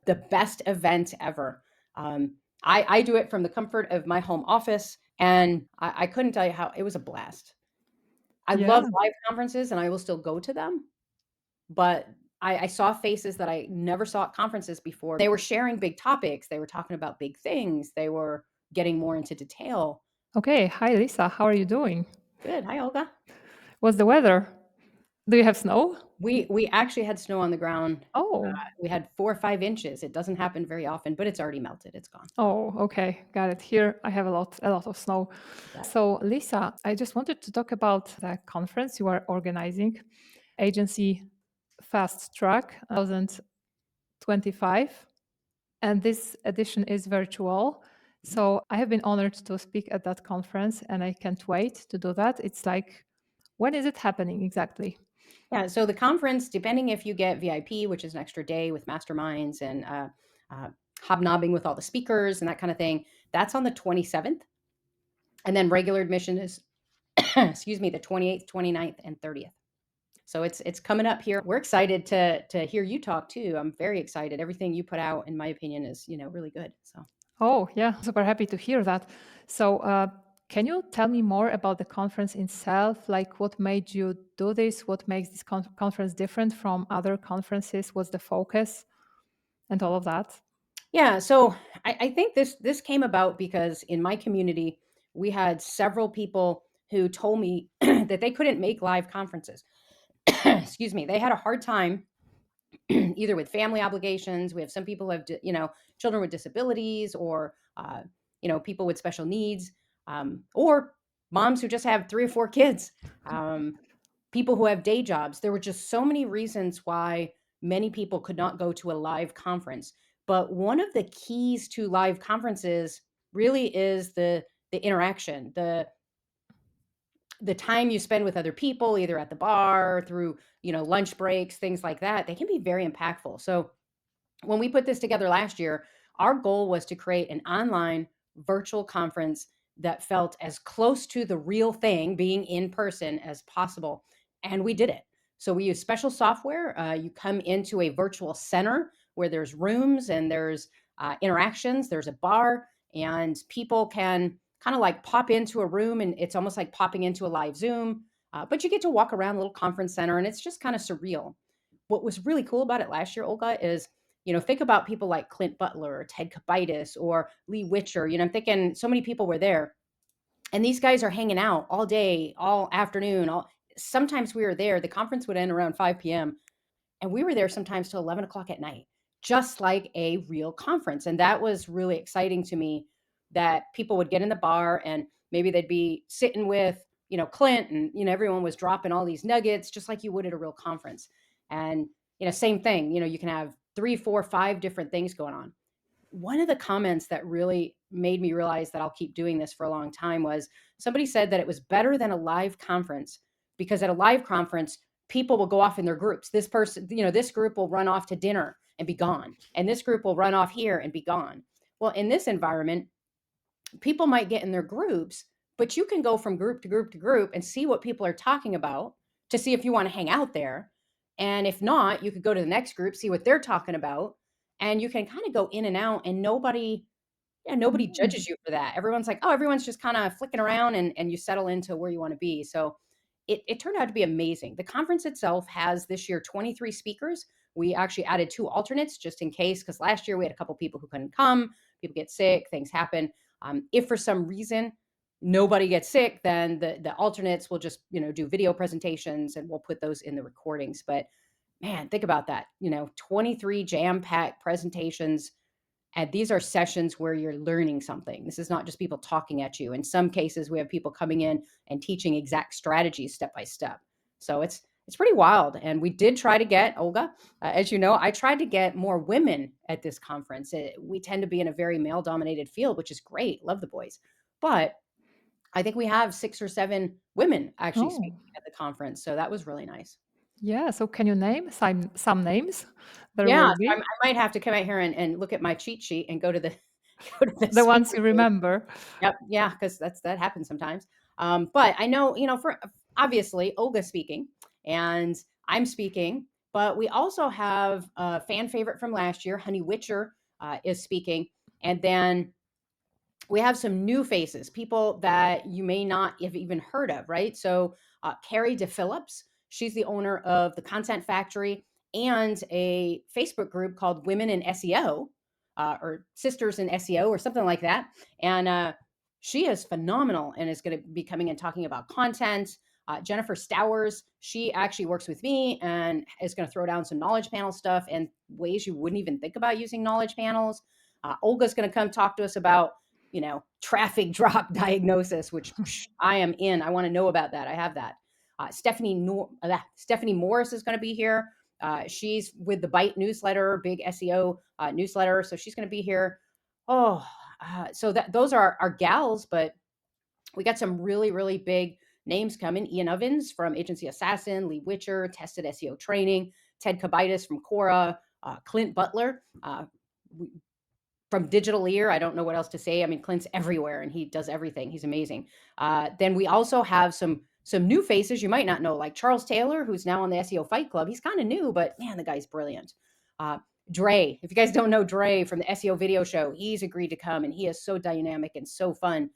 the best event ever. I do it from the comfort of my home office, and I couldn't tell you how it was a blast. I love Yeah. live conferences, and I will still go to them, but I saw faces that I never saw at conferences before. They were sharing big topics. They were talking about big things. They were getting more into detail. Okay. Hi, Lisa. How are you doing? Good. Hi, Olga. What's the weather? Do you have snow? We actually had snow on the ground. Oh, We had 4 or 5 inches. It doesn't happen very often, but it's already melted. It's gone. oh, okay. Got it. Here I have a lot of snow. Yeah. So, Lisa, I just wanted to talk about the conference you are organizing, Agency Fast Track 2025. And this edition is virtual. So I have been honored to speak at that conference and I can't wait to do that. It's like, when is it happening exactly? Yeah, so the conference, depending if you get VIP, which is an extra day with masterminds and uh, hobnobbing with all the speakers and that kind of thing, that's on the 27th. And then regular admission is, excuse me, the 28th, 29th, and 30th. So it's coming up here. We're excited to hear you talk too. I'm very excited. Everything you put out, in my opinion, is really good. So Oh, yeah, super happy to hear that. So, can you tell me more about the conference itself? Like, what made you do this? What makes this conference different from other conferences? What's the focus and all of that? yeah, so I think this came about because in my community we had several people who told me that they couldn't make live conferences. Excuse me, they had a hard time either with family obligations. We have some people who have, children with disabilities, or people with special needs, or moms who just have 3 or 4 kids, people who have day jobs. There were just so many reasons why many people could not go to a live conference. But one of the keys to live conferences really is the interaction, the time you spend with other people, either at the bar, through, lunch breaks, things like that. They can be very impactful. So when we put this together last year, our goal was to create an online virtual conference that felt as close to the real thing, being in person, as possible. And we did it. So we use special software. You come into a virtual center where there's rooms and there's interactions, there's a bar, and people can kind of like pop into a room, and it's almost like popping into a live Zoom. But you get to walk around a little conference center, and it's just kind of surreal. What was really cool about it last year, Olga, is think about people like Clint Butler or Ted Kabitis or Lee Witcher. I'm thinking so many people were there, and these guys are hanging out all day, all afternoon. Sometimes we were there. The conference would end around 5 p.m., and we were there sometimes till 11 o'clock at night, just like a real conference. And that was really exciting to me, that people would get in the bar and maybe they'd be sitting with, Clint, and, everyone was dropping all these nuggets just like you would at a real conference. And, same thing, you can have 3, 4, 5 different things going on. One of the comments that really made me realize that I'll keep doing this for a long time was somebody said that it was better than a live conference, because at a live conference, people will go off in their groups. This person, this group will run off to dinner and be gone, and this group will run off here and be gone. Well, in this environment, people might get in their groups, but you can go from group to group to group and see what people are talking about to see if you want to hang out there. And if not, you could go to the next group, see what they're talking about, and you can kind of go in and out, and nobody Mm. judges you for that. Everyone's like, oh, everyone's just kind of flicking around, and you settle into where you want to be. So it turned out to be amazing. The conference itself has this year 23 speakers. We actually added 2 alternates just in case, because last year we had a couple people who couldn't come. People get sick, things happen. If for some reason nobody gets sick, then the alternates will just do video presentations, and we'll put those in the recordings. But man, think about that. 23 jam packed presentations, and these are sessions where you're learning something. This is not just people talking at you. In some cases, we have people coming in and teaching exact strategies step by step. So it's pretty wild. And we did try to get Olga, as you know, I tried to get more women at this conference. We tend to be in a very male dominated field, which is great. Love the boys. But I think we have 6 or 7 women actually speaking Oh, at the conference. So that was really nice. yeah. So, can you name some names there Yeah, will so be? I might have to come out here and look at my cheat sheet and go to the go to the The ones speaker you page. remember. Yep, yeah, because that happens sometimes. But I know, for obviously Olga's speaking and I'm speaking. But we also have a fan favorite from last year, Honey Witcher, is speaking. And then we have some new faces, people that you may not have even heard of, right? So Carrie DePhillips, she's the owner of the Content Factory and a Facebook group called Women in SEO, or Sisters in SEO or something like that. And she is phenomenal and is going to be coming and talking about content. Jennifer Stowers, she actually works with me and is going to throw down some knowledge panel stuff and ways you wouldn't even think about using knowledge panels. Olga's going to come talk to us about traffic drop diagnosis, which I am in. I want to know about that. I have that. Stephanie Morris is going to be here. She's with the Byte newsletter, big SEO newsletter. So she's going to be here. Oh, so those are our gals, but we got some really, really big names coming. Ian Ovens from Agency Assassin, Lee Witcher, Tested SEO Training, Ted Kabitis from Quora, Clint Butler, from Digital Ear. I don't know what else to say. I mean, Clint's everywhere and he does everything. He's amazing. Then we also have some new faces you might not know, like Charles Taylor, who's now on the SEO Fight Club. He's kind of new, but man, the guy's brilliant. Dre, if you guys don't know Dre from the SEO video show, he's agreed to come and he is so dynamic and so fun.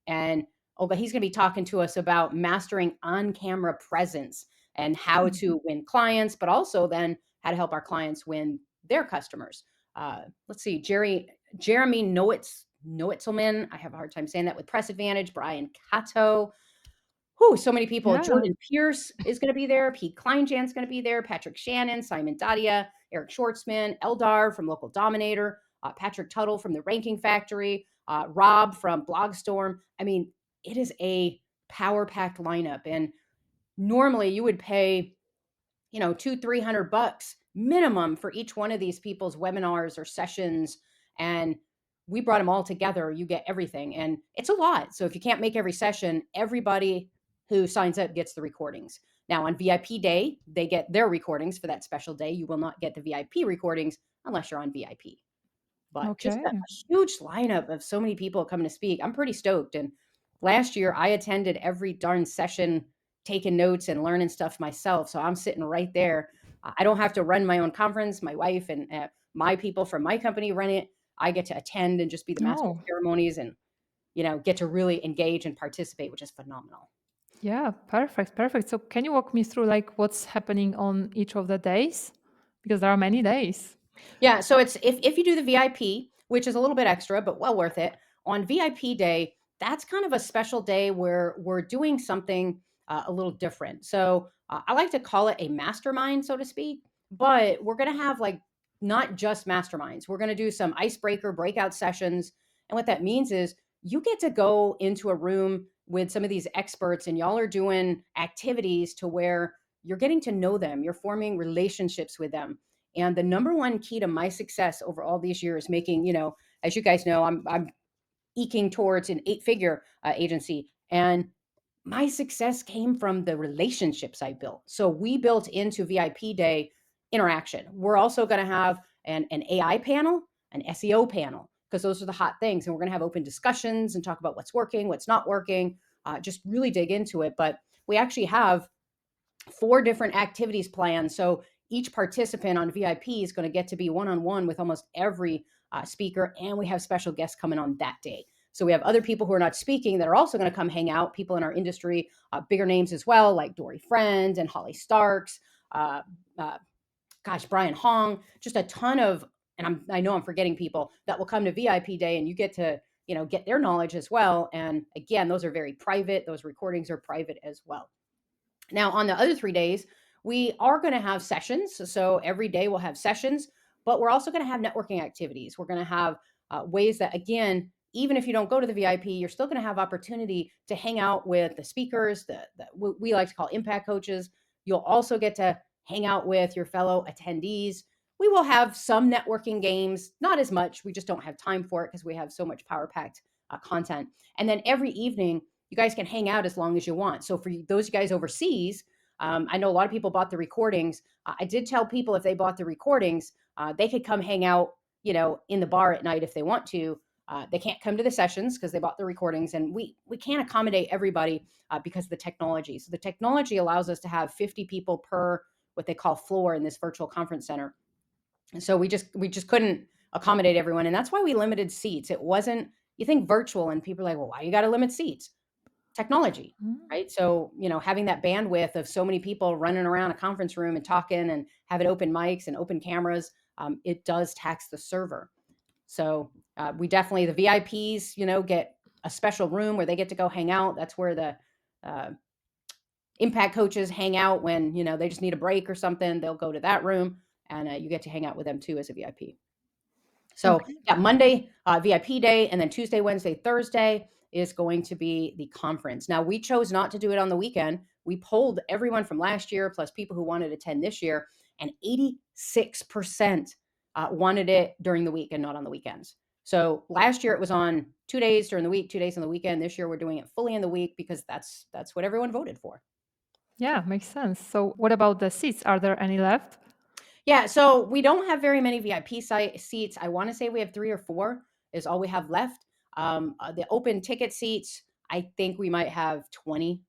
And Olga, he's going to be talking to us about mastering on-camera presence and how to win clients, but also then how to help our clients win their customers. Let's see, Jeremy Noetzelman. I have a hard time saying that, with Press Advantage. Brian Cato. Whew, so many people. Yeah. Jordan Pierce is going to be there. Pete Kleinjan's going to be there. Patrick Shannon, Simon Dadia, Eric Schwartzman, Eldar from Local Dominator, Patrick Tuttle from the Ranking Factory, Rob from Blogstorm. I mean, it is a power-packed lineup. And normally you would pay, $200-300 minimum for each one of these people's webinars or sessions. And we brought them all together. You get everything. And it's a lot. So if you can't make every session, everybody who signs up gets the recordings. Now on VIP day, they get their recordings for that special day. You will not get the VIP recordings unless you're on VIP. But just a Okay. huge lineup of so many people coming to speak. I'm pretty stoked. And last year I attended every darn session, taking notes and learning stuff myself. So I'm sitting right there. I don't have to run my own conference. My wife and my people from my company run it. I get to attend and just be the master of Oh, ceremonies and, get to really engage and participate, which is phenomenal. yeah. Perfect. Perfect. So can you walk me through like what's happening on each of the days? Because there are many days. Yeah, so it's if you do the VIP, which is a little bit extra, but well worth it. On VIP day, that's kind of a special day where we're doing something a little different. So I like to call it a mastermind, so to speak. But we're going to have like not just masterminds. We're going to do some icebreaker breakout sessions, and what that means is you get to go into a room with some of these experts, and y'all are doing activities to where you're getting to know them. You're forming relationships with them. And the number one key to my success over all these years, making, as you guys know, I'm eking towards an 8-figure agency. And my success came from the relationships I built. So we built into VIP day interaction. We're also going to have an AI panel, an SEO panel, because those are the hot things. And we're going to have open discussions and talk about what's working, what's not working, just really dig into it. But we actually have 4 different activities planned. So each participant on VIP is going to get to be one-on-one with almost every speaker. And we have special guests coming on that day. So we have other people who are not speaking that are also going to come hang out, people in our industry, bigger names as well, like Dory Friend and Holly Starks, uh, uh, Brian Hong, just a ton of, and I know I'm forgetting people that will come to VIP day, and you get to, get their knowledge as well. And again, those are very private. Those recordings are private as well. Now, on the other 3 days, we are going to have sessions. So every day we'll have sessions, but we're also going to have networking activities. We're going to have ways that, again, even if you don't go to the VIP, you're still going to have opportunity to hang out with the speakers, what we like to call impact coaches. You'll also get to hang out with your fellow attendees. We will have some networking games, not as much. We just don't have time for it because we have so much power packed content. And then every evening, you guys can hang out as long as you want. So for those guys overseas, I know a lot of people bought the recordings. I did tell people if they bought the recordings, they could come hang out, in the bar at night if they want to. They can't come to the sessions because they bought the recordings, and we can't accommodate everybody because of the technology. So the technology allows us to have 50 people per what they call floor in this virtual conference center. And so we just couldn't accommodate everyone. And that's why we limited seats. It wasn't, you think virtual and people are like, well, why you got to limit seats? Technology, Mm. right? So, having that bandwidth of so many people running around a conference room and talking and having open mics and open cameras, it does tax the server. So we definitely, the VIPs, get a special room where they get to go hang out. That's where the uh, impact coaches hang out when, they just need a break or something. They'll go to that room and you get to hang out with them too as a VIP. So Okay. yeah, Monday, VIP day, and then Tuesday, Wednesday, Thursday is going to be the conference. Now we chose not to do it on the weekend. We polled everyone from last year plus people who wanted to attend this year, and 86% wanted it during the week and not on the weekends. So last year it was on 2 days during the week, 2 days on the weekend. This year we're doing it fully in the week because that's what everyone voted for. Yeah, makes sense. So what about the seats? Are there any left? Yeah, so we don't have very many VIP seats. I want to say we have 3 or 4 is all we have left. The open ticket seats, I think we might have 20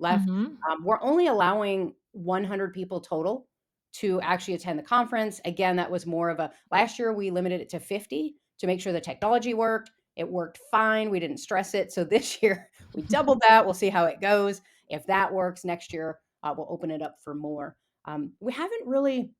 left. Mm-hmm. We're only allowing 100 people total to actually attend the conference. Again, that was more of a, last year we limited it to 50 to make sure the technology worked. It worked fine. We didn't stress it. So this year we doubled that. We'll see how it goes. If that works next year, we'll open it up for more. We haven't really,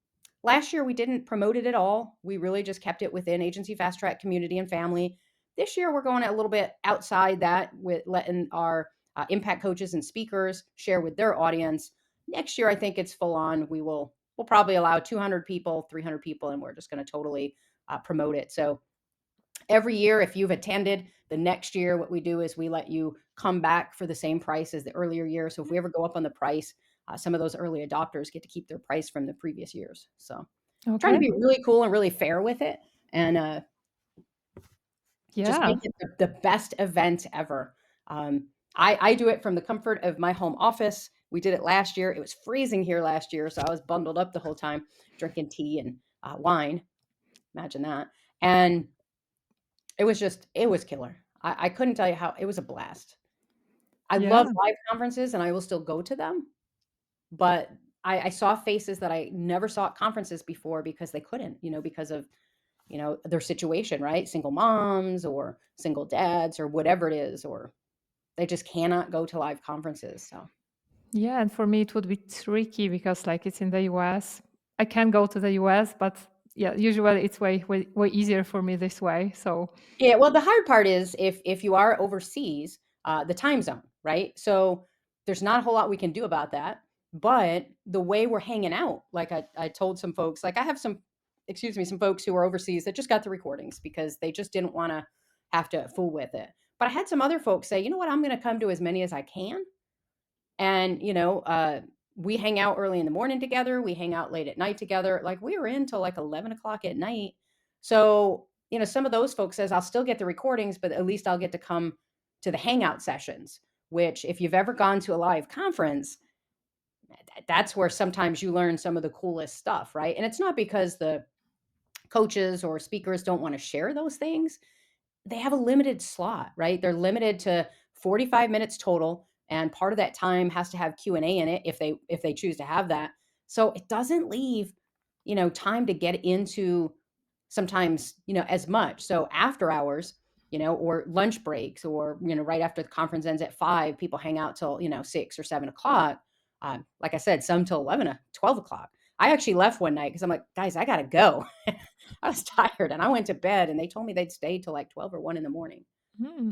last year we didn't promote it at all. We really just kept it within agency fast track community and family. This year we're going a little bit outside that with letting our impact coaches and speakers share with their audience. Next year I think it's full on. We'll probably allow 200 people, 300 people, and we're just going to totally promote it. So every year, if you've attended, the next year what we do is we let you come back for the same price as the earlier year. So if we ever go up on the price, some of those early adopters get to keep their price from the previous years. So trying to Okay. be really cool and really fair with it, and just Yeah. make it the best event ever. I do it from the comfort of my home office. We did it last year. It was freezing here last year, so I was bundled up the whole time, drinking tea and wine. Imagine that. And it was killer. I couldn't tell you how, it was a blast. I love Yeah. live conferences and I will still go to them, but I saw faces that I never saw at conferences before because they couldn't, because of, their situation, right? Single moms or single dads or whatever it is, or they just cannot go to live conferences. So Yeah, and for me it would be tricky because like it's in the US. I can go to the US, but yeah, usually it's way easier for me this way. So yeah, well, the hard part is if you are overseas, the time zone, right? So there's not a whole lot we can do about that. But the way we're hanging out, like I told some folks, like I have some, excuse me, some folks who are overseas that just got the recordings because they just didn't want to have to fool with it. But I had some other folks say, you know what, I'm going to come to as many as I can. And, we hang out early in the morning together. We hang out late at night together. Like we were in till like 11 o'clock at night. So, some of those folks says I'll still get the recordings, but at least I'll get to come to the hangout sessions, which if you've ever gone to a live conference, that's where sometimes you learn some of the coolest stuff, right? And it's not because the coaches or speakers don't want to share those things. They have a limited slot, right? They're limited to 45 minutes total, and part of that time has to have Q&A in it if they choose to have that. So it doesn't leave, time to get into sometimes, as much. So after hours, or lunch breaks, or right after the conference ends at 5, people hang out till 6 or 7 o'clock. Like I said, some till 11, 12 o'clock. I actually left one night because I'm like, guys, I gotta go. I was tired and I went to bed, and they told me they'd stay till like 12 or 1 in the morning. hmm,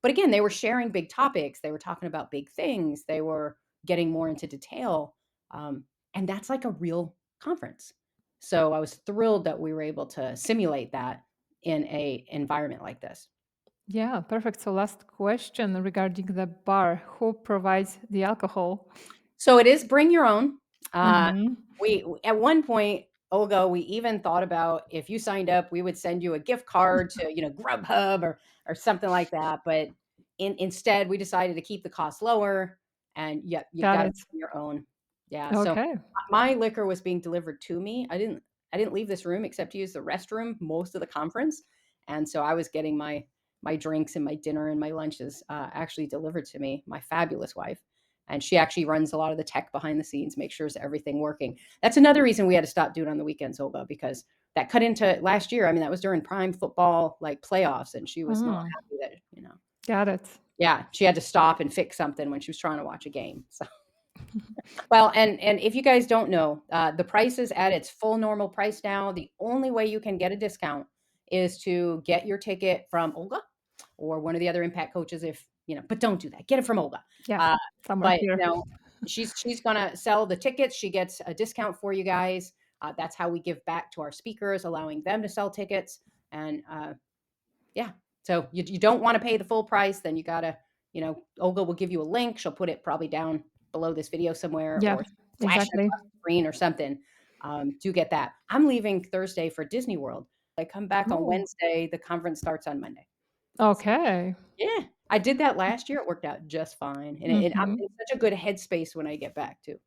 But again, they were sharing big topics. They were talking about big things. They were getting more into detail. And that's like a real conference. So I was thrilled that we were able to simulate that in a environment like this. yeah, perfect. So last question regarding the bar. Who provides the alcohol? So it is bring your own. Uh, Mm-hmm. we at one point, Olga, we even thought about if you signed up, we would send you a gift card to Grubhub or something like that. But instead, we decided to keep the cost lower, and yep, you've Got got to it. bring your own. Yeah. So Okay. my liquor was being delivered to me. I didn't leave this room except to use the restroom most of the conference, and so I was getting my drinks and my dinner and my lunches actually delivered to me. My fabulous wife. and she actually runs a lot of the tech behind the scenes, make sure everything working. That's another reason we had to stop doing on the weekends, Olga, because that cut into last year. I mean, that was during prime football like playoffs, and she was not Mm, happy that, you know, got it. yeah, she had to stop and fix something when she was trying to watch a game. So, well, and if you guys don't know, the price is at its full normal price now. The only way you can get a discount is to get your ticket from Olga or one of the other impact coaches. If you know, but don't do that. Get it from Olga. Yeah, Uh, somewhere but here. you know, she's gonna sell the tickets. She gets a discount for you guys. That's how we give back to our speakers, allowing them to sell tickets. And yeah, so you don't want to pay the full price, then you gotta, you know, Olga will give you a link. She'll put it probably down below this video somewhere Yeah, or flash it exactly. across the screen or something to get that. I'm leaving Thursday for Disney World. I come back on Oh, Wednesday. The conference starts on Monday. okay. Yeah, I did that last year. It worked out just fine, and I'm Hmm. in such a good headspace when I get back too.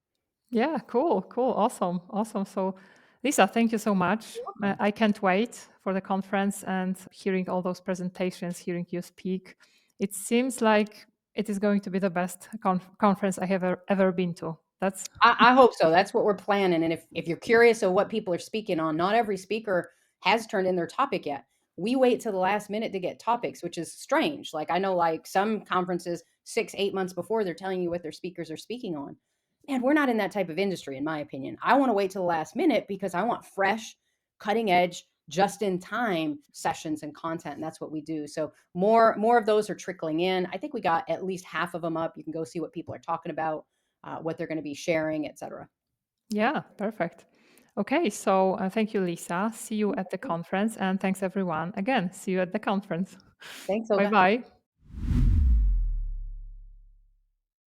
Yeah, cool, cool, awesome, awesome. So, Lisa, thank you so much. You're welcome. I can't wait for the conference and hearing all those presentations, hearing you speak. It seems like it is going to be the best conference I have ever been to. That's I hope so. That's what we're planning. And if you're curious of what people are speaking on, not every speaker has turned in their topic yet. We wait till the last minute to get topics, which is strange. Like I know like some conferences 6, 8 months before they're telling you what their speakers are speaking on. Man, we're not in that type of industry, in my opinion. I want to wait till the last minute because I want fresh, cutting edge, just in time sessions and content. And that's what we do. So more of those are trickling in. I think we got at least half of them up. You can go see what people are talking about, what they're going to be sharing, etc. yeah, perfect. Okay, so thank you, Lisa. See you at the conference, and thanks everyone. Again, see you at the conference. Thanks, Bye Olga. bye.